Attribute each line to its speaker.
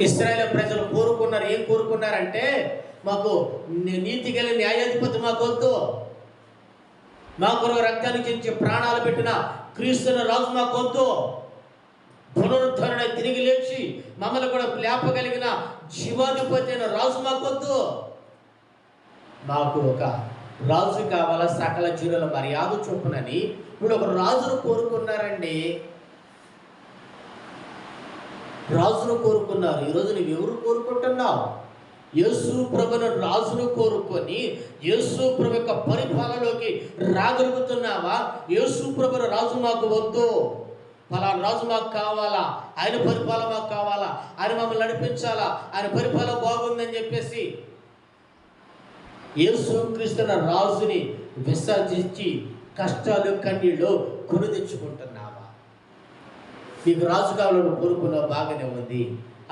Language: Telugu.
Speaker 1: ఇశ్రాయేలు ప్రజలు కోరుకున్నారు. ఏం కోరుకున్నారంటే, మాకు నీతి గల న్యాయాధిపతి మాకు వద్దు, మా కొరకు రక్తాన్ని చించి ప్రాణాలు పెట్టిన క్రీస్తున్న రాజు మాకు వద్దు, పునరుద్ధరణ తిరిగి లేచి మమ్మల్ని కూడా లేపగలిగిన జీవాధిపతి అయిన రాజు మాకు వద్దు, మాకు ఒక రాజు కావాలా సకల జీవుల మర్యాద చొప్పునని ఇప్పుడు ఒక రాజును కోరుకున్నారండి. రాజును కోరుకున్నారు. ఈరోజు నువ్వు ఎవరు కోరుకుంటున్నావు? యేసు ప్రభును రాజును కోరుకొని యేసు ప్రభు యొక్క పరిపాలనలోకి రాగలుగుతున్నావా? యేసు ప్రభును రాజు మాకు వద్దు, ఫలానా రాజు మాకు కావాలా, ఆయన పరిపాలన మాకు కావాలా, ఆయన మమ్మల్ని నడిపించాలా, ఆయన పరిపాలన బాగుందని చెప్పేసి యేసు క్రీస్తున్న రాజుని విసర్జించి కష్టాలు కన్నీళ్ళు కొని తెచ్చుకుంటున్నావా? నీకు రాజు కావాలని కోరుకున్నావు, బాగానే ఉంది.